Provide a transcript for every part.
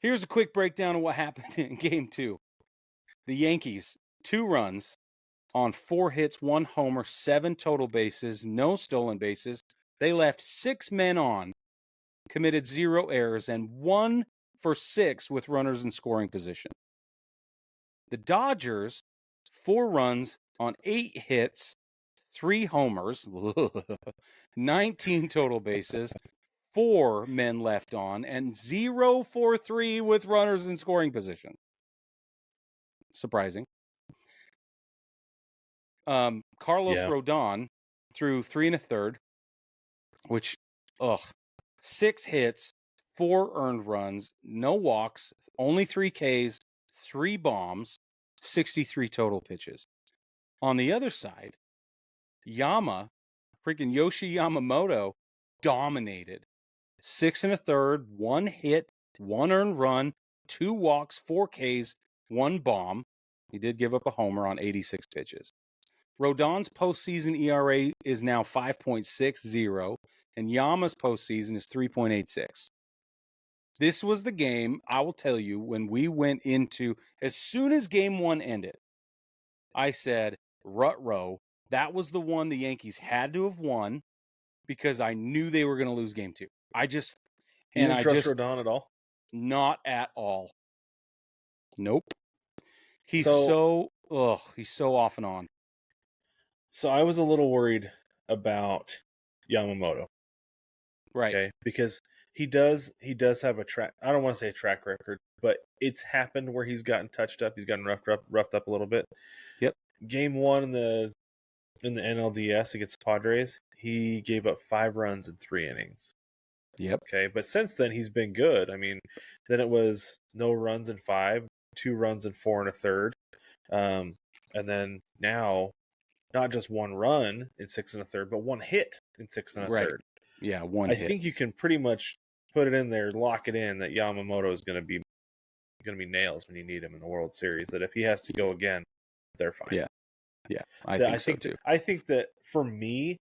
Here's a quick breakdown of what happened in Game 2. The Yankees, 2 runs on 4 hits, 1 homer, 7 total bases, no stolen bases. They left 6 men on, committed 0 errors, and 1 for 6 with runners in scoring position. The Dodgers, 4 runs on 8 hits, 3 homers, 19 total bases, 4 men left on, and 0 for 3 with runners in scoring position. Surprising. Carlos Rodon threw 3 1/3, which, 6 hits, 4 earned runs, no walks, only 3 Ks, 3 bombs, 63 total pitches. On the other side, freaking Yoshi Yamamoto dominated. 6 1/3, 1 hit, 1 earned run, 2 walks, 4 Ks, 1 bomb. He did give up a homer on 86 pitches. Rodon's postseason ERA is now 5.60, and Yama's postseason is 3.86. This was the game, I will tell you, when we went into, as soon as Game 1 ended, I said, Ruh-roh, that was the one the Yankees had to have won because I knew they were going to lose Game 2. You didn't trust Rodon at all? Not at all. Nope. He's so off and on. So I was a little worried about Yamamoto. Right. Okay, because he does have a track. I don't want to say a track record, but it's happened where he's gotten touched up. He's gotten roughed up a little bit. Yep. Game 1 in the NLDS against Padres, he gave up 5 runs in 3 innings. Yep. Okay, but since then he's been good. I mean, then it was no runs in 5, 2 runs in 4 1/3, and then now not just 1 run in 6 1/3, but 1 hit in 6 1/3. Right. Yeah, 1 hit. I think you can pretty much put it in there, lock it in that Yamamoto is going to be nails when you need him in the World Series. That if he has to go again, they're fine. Yeah, I think so too. I think that for me,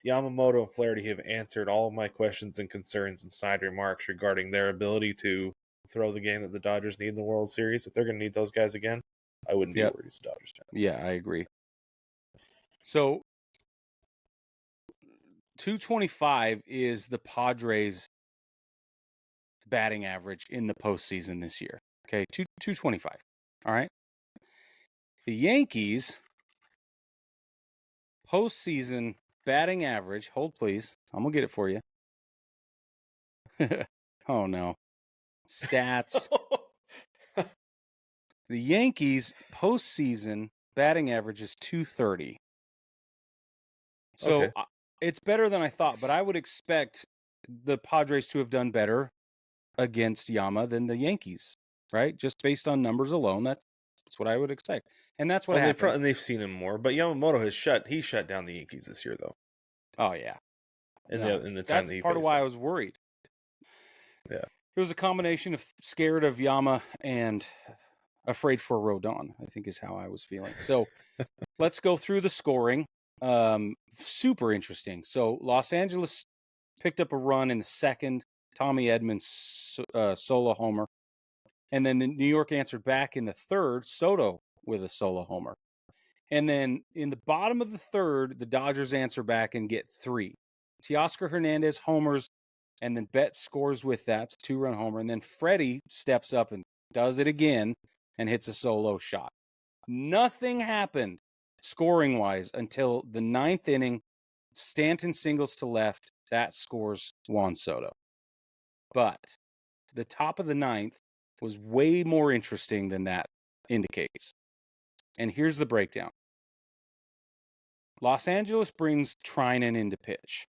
Yamamoto and Flaherty have answered all of my questions and concerns and side remarks regarding their ability to throw the game that the Dodgers need in the World Series. If they're going to need those guys again, I wouldn't be worried as a Dodgers fan. Yeah, I agree. So 225 is the Padres' batting average in the postseason this year. Okay, 225. All right. The Yankees' postseason batting average, hold please, I'm going to get it for you. Oh no. Stats. The Yankees' postseason batting average is 230. So it's better than I thought, but I would expect the Padres to have done better against Yama than the Yankees, right? Just based on numbers alone, that's what I would expect. And that's what happened. And they've seen him more, but Yamamoto he shut down the Yankees this year, though. Oh, yeah. That's part of why I was worried. Yeah. It was a combination of scared of Yama and afraid for Rodon, I think is how I was feeling. So let's go through the scoring. Super interesting. So Los Angeles picked up a run in the second, Tommy Edmonds solo homer. And then New York answered back in the third, Soto with a solo homer. And then in the bottom of the third, the Dodgers answer back and get 3. Teoscar Hernandez homers, and then Betts scores with that. It's a 2-run homer. And then Freddie steps up and does it again and hits a solo shot. Nothing happened scoring-wise until the 9th inning. Stanton singles to left. That scores Juan Soto. But the top of the 9th was way more interesting than that indicates. And here's the breakdown. Los Angeles brings Trinan into pitch.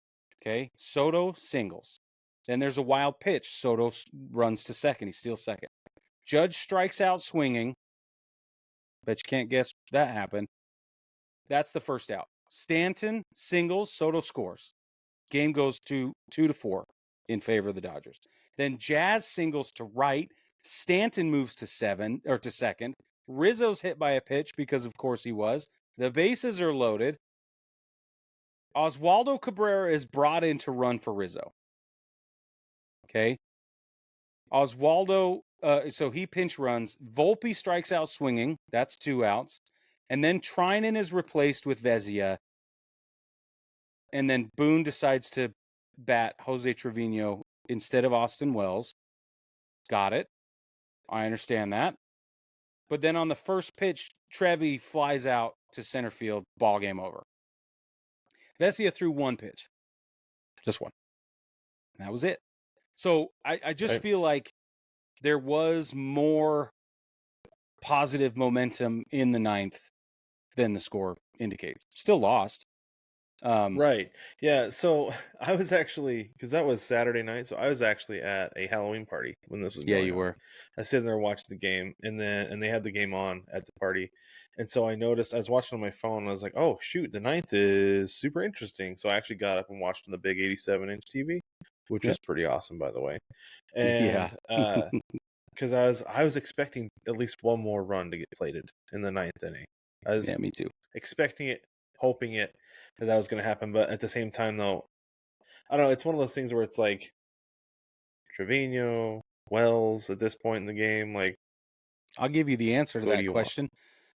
Okay, Soto singles. Then there's a wild pitch. Soto runs to second. He steals second. Judge strikes out swinging. Bet you can't guess that happened. That's the first out. Stanton singles. Soto scores. Game goes 2-4 in favor of the Dodgers. Then Jazz singles to right. Stanton moves to second. Rizzo's hit by a pitch because, of course, he was. The bases are loaded. Oswaldo Cabrera is brought in to run for Rizzo. Okay. Oswaldo So he pinch runs. Volpe strikes out swinging. That's 2 outs. And then Trinan is replaced with Vezia. And then Boone decides to bat Jose Trevino instead of Austin Wells. Got it. I understand that. But then on the first pitch, Trevi flies out to center field. Ball game over. Vezia threw 1 pitch. Just 1. And that was it. So I just feel like there was more positive momentum in the 9th than the score indicates. Still lost. Right. Yeah. So I was actually, because that was Saturday night, so I was actually at a Halloween party when this was Yeah, going you on. were. I was sitting there watching the game, and they had the game on at the party, and so I noticed I was watching on my phone. And I was like, oh shoot, the 9th is super interesting. So I actually got up and watched on the big 87-inch TV, which Yep. was pretty awesome, by the way. Yeah. And because I was expecting at least one more run to get plated in the 9th inning. I was Yeah, me too. expecting it, hoping it that was going to happen, but at the same time, though, I don't know. It's one of those things where it's like Trevino, Wells at this point in the game. Like, I'll give you the answer to who do that you want? question.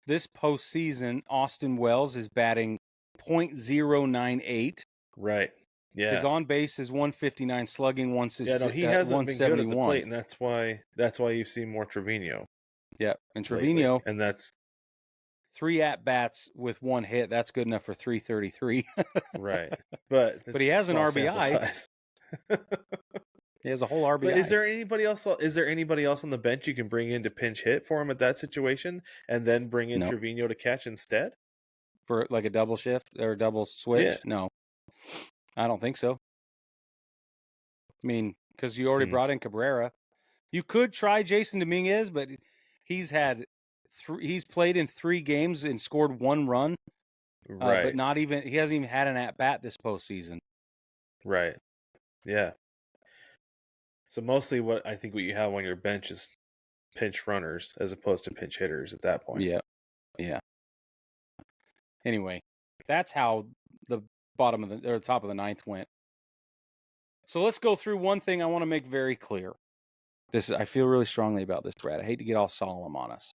This postseason, Austin Wells is batting .098. Right. Yeah. His on base is 159, slugging Yeah. No, he hasn't been good at the 171. plate, and that's why you've seen more Trevino. Yeah, and lately. Trevino, And that's 3 at bats with 1 hit. That's good enough for 333. right. But he has an small sample RBI. size. He has a whole RBI. But is there anybody else? Is there anybody else on the bench you can bring in to pinch hit for him at that situation, and then bring in No. Trevino to catch instead? For like a double shift or a double switch? Yeah. No, I don't think so. I mean, because you already brought in Cabrera. You could try Jason Dominguez, but he's had he's played in 3 games and scored 1 run. Right. But not even he hasn't even had an at bat this postseason. Right. Yeah. So mostly what you have on your bench is pinch runners as opposed to pinch hitters at that point. Yeah. Yeah. Anyway, that's how the bottom of the or top of the 9th went. So let's go through one thing I want to make very clear. I feel really strongly about this, Brad. I hate to get all solemn on us,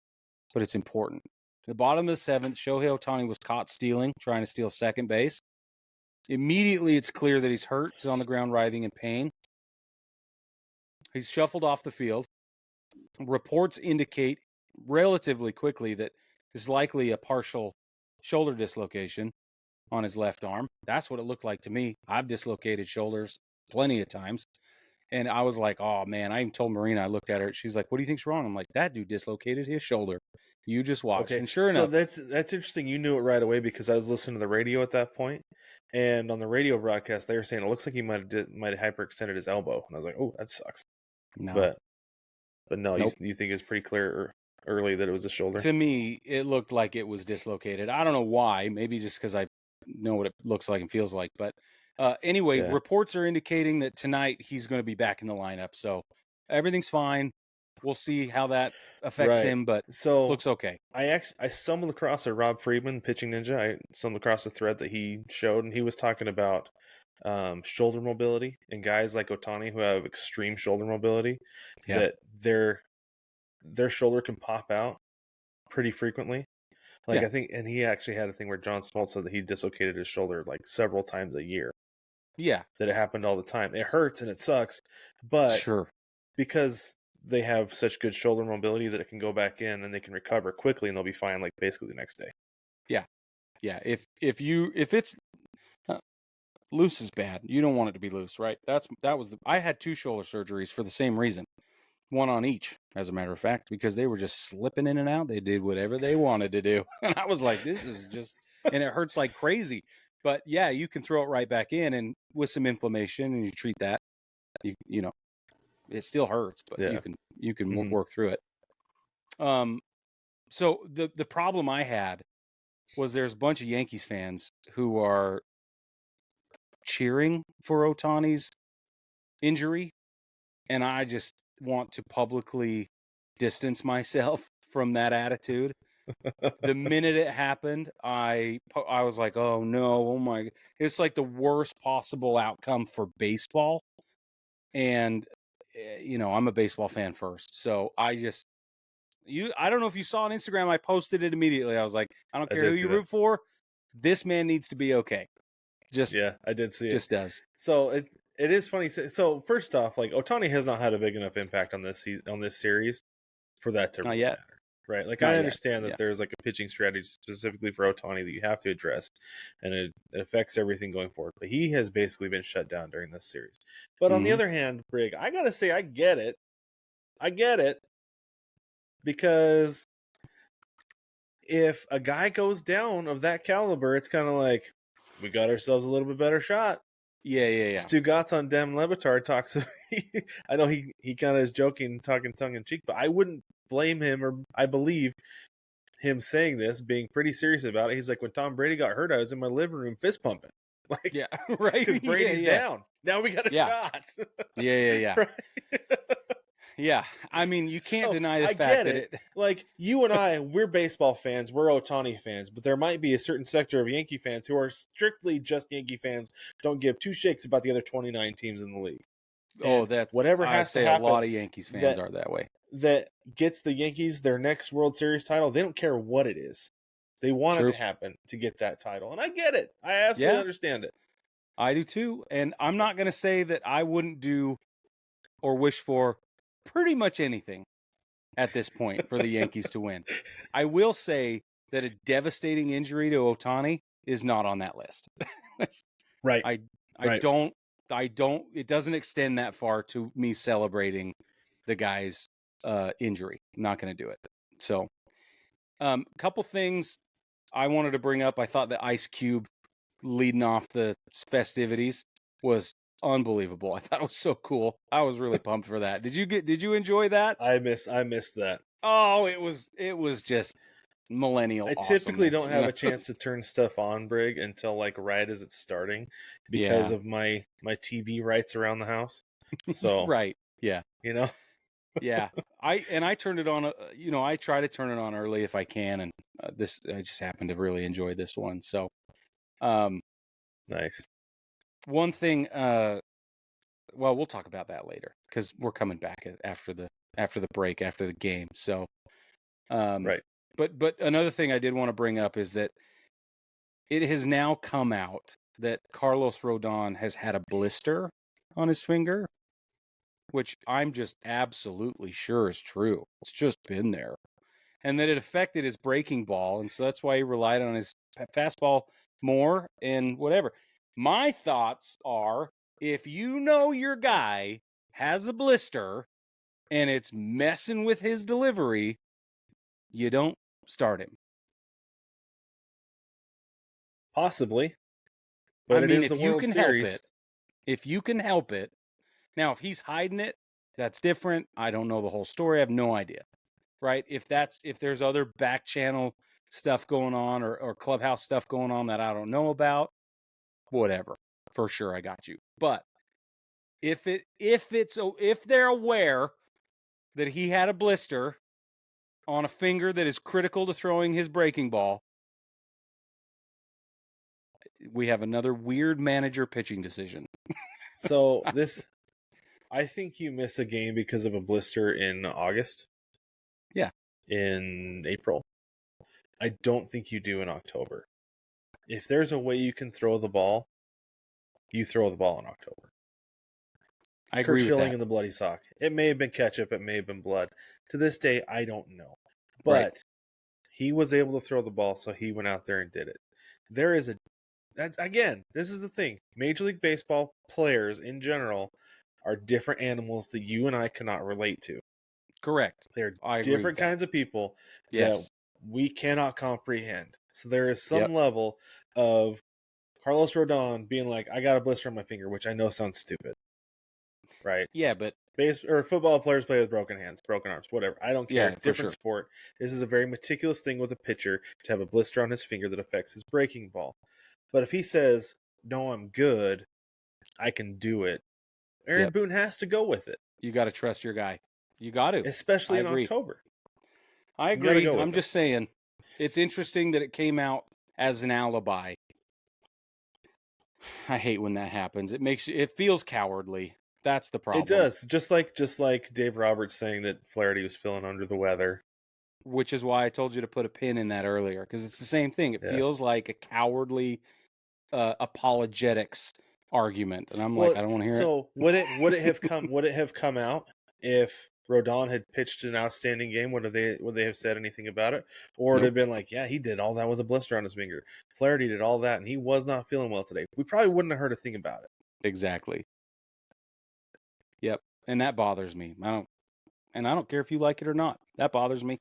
but it's important. The bottom of the 7th, Shohei Ohtani was caught trying to steal second base. Immediately, it's clear that he's hurt. He's on the ground writhing in pain. He's shuffled off the field. Reports indicate relatively quickly that it's likely a partial shoulder dislocation on his left arm. That's what it looked like to me. I've dislocated shoulders plenty of times. And I was like, oh, man, I even told Marina, I looked at her. She's like, what do you think's wrong? I'm like, that dude dislocated his shoulder. You just watch. Okay. And sure so enough. that's interesting. You knew it right away because I was listening to the radio at that point. And on the radio broadcast, they were saying it looks like he might have hyperextended his elbow. And I was like, oh, that sucks. No. But no, Nope. you think it's pretty clear early that it was the shoulder? To me, it looked like it was dislocated. I don't know why. Maybe just because I know what it looks like and feels like. But anyway, reports are indicating that tonight he's going to be back in the lineup. So everything's fine. We'll see how that affects him, but looks okay. I stumbled across a Rob Friedman, Pitching Ninja. I stumbled across a thread that he showed, and he was talking about shoulder mobility and guys like Ohtani who have extreme shoulder mobility, that their shoulder can pop out pretty frequently. Like I think, and he actually had a thing where John Smoltz said that he dislocated his shoulder like several times a year. Yeah. That it happened all the time. It hurts and it sucks, but because they have such good shoulder mobility that it can go back in and they can recover quickly and they'll be fine like basically the next day. Yeah. Yeah. If it's loose is bad. You don't want it to be loose, right? I had 2 shoulder surgeries for the same reason. 1 on each, as a matter of fact, because they were just slipping in and out. They did whatever they wanted to do. And I was like, this is just, and it hurts like crazy. But yeah, you can throw it right back in, and with some inflammation and you treat that, you know, it still hurts, but you can work through it. So the problem I had was there's a bunch of Yankees fans who are cheering for Ohtani's injury, and I just want to publicly distance myself from that attitude. The minute it happened, I was like, oh no, oh my, it's like the worst possible outcome for baseball. And I'm a baseball fan first. So I don't know if you saw on Instagram, I posted it immediately. I was like, I don't I care who did see you that. root for. This man needs to be okay. Yeah, I did see it. Just does. So it is funny. So first off, like Otani has not had a big enough impact on this series for that to Not really yet. matter, right? Like Not I yet. understand that Yeah. there's like a pitching strategy specifically for Otani that you have to address, and it affects everything going forward. But he has basically been shut down during this series. But on the other hand, Brig, I gotta say I get it. I get it because if a guy goes down of that caliber, it's kind of like we got ourselves a little bit better shot. Yeah. Stugatz on Dem Lebatard talks. I know he kind of is joking, talking tongue in cheek, but I wouldn't blame him, or I believe him saying this, being pretty serious about it. He's like, when Tom Brady got hurt, I was in my living room fist pumping, like, Yeah. Right. because Brady's down. Now we got a shot. Yeah. Right? Yeah. I mean, you can't deny the I fact get that it. Like you and I, we're baseball fans, we're Otani fans, but there might be a certain sector of Yankee fans who are strictly just Yankee fans, don't give two shakes about the other 29 teams in the league. And whatever I'd has to say a happen lot of Yankees fans are that way. that gets the Yankees their next World Series title, they don't care what it is. They want it to happen to get that title. And I get it. I absolutely understand it. I do too. And I'm not going to say that I wouldn't do or wish for pretty much anything at this point for the Yankees to win. I will say that a devastating injury to Otani is not on that list. Right. I don't, it doesn't extend that far to me celebrating the guy's injury. I'm not going to do it. So, couple things I wanted to bring up. I thought the Ice Cube leading off the festivities was unbelievable. I thought it was so cool. I was really pumped for that. Did you enjoy that? I missed that. Oh, it was just millennial. I typically don't have a chance to turn stuff on, Brig, until like right as it's starting because of my TV rights around the house. So right. Yeah. Yeah. I turned it on, I try to turn it on early if I can, and I just happen to really enjoy this one. So nice. One thing well, we'll talk about that later because we're coming back after the break, after the game. So right. But another thing I did want to bring up is that it has now come out that Carlos Rodon has had a blister on his finger, which I'm just absolutely sure is true. It's just been there. And that it affected his breaking ball, and so that's why he relied on his fastball more and whatever. My thoughts are, if you know your guy has a blister and it's messing with his delivery, you don't start him. Possibly. But it is the World Series. If you can help it. Now, if he's hiding it, that's different. I don't know the whole story. I have no idea. Right? If there's other back channel stuff going on or clubhouse stuff going on that I don't know about, whatever. For sure, I got you. But if they're aware that he had a blister on a finger that is critical to throwing his breaking ball, we have another weird manager pitching decision. So I think you miss a game because of a blister in August. Yeah. In April. I don't think you do in October. If there's a way you can throw the ball, you throw the ball in October. I agree with Schilling that. and the bloody sock. It may have been ketchup. It may have been blood. To this day, I don't know. But he was able to throw the ball, so he went out there and did it. This is the thing. Major League Baseball players in general are different animals that you and I cannot relate to. Correct. They're different kinds of people that we cannot comprehend. So there is some level of Carlos Rodon being like, I got a blister on my finger, which I know sounds stupid. Right? Yeah, but football players play with broken hands, broken arms, whatever. I don't care. Yeah, different sport. This is a very meticulous thing with a pitcher to have a blister on his finger that affects his breaking ball. But if he says, no, I'm good, I can do it, Aaron Boone has to go with it. You got to trust your guy. You got to. Especially in October. I agree. I'm just saying, it's interesting that it came out as an alibi. I hate when that happens. It feels cowardly. That's the It problem. does. Just like Dave Roberts saying that Flaherty was feeling under the weather. Which is why I told you to put a pin in that earlier, because it's the same thing. It Yeah. feels like a cowardly apologetics argument, and I'm like, Well, I don't want to hear it. so would it have come out if Rodon had pitched an outstanding game? Would they have said anything about it, or would it Nope. have been like, yeah, he did all that with a blister on his finger. Flaherty did all that, and he was not feeling well today. We probably wouldn't have heard a thing about it. Exactly. Yep. And that bothers me. I don't care if you like it or not. That bothers me.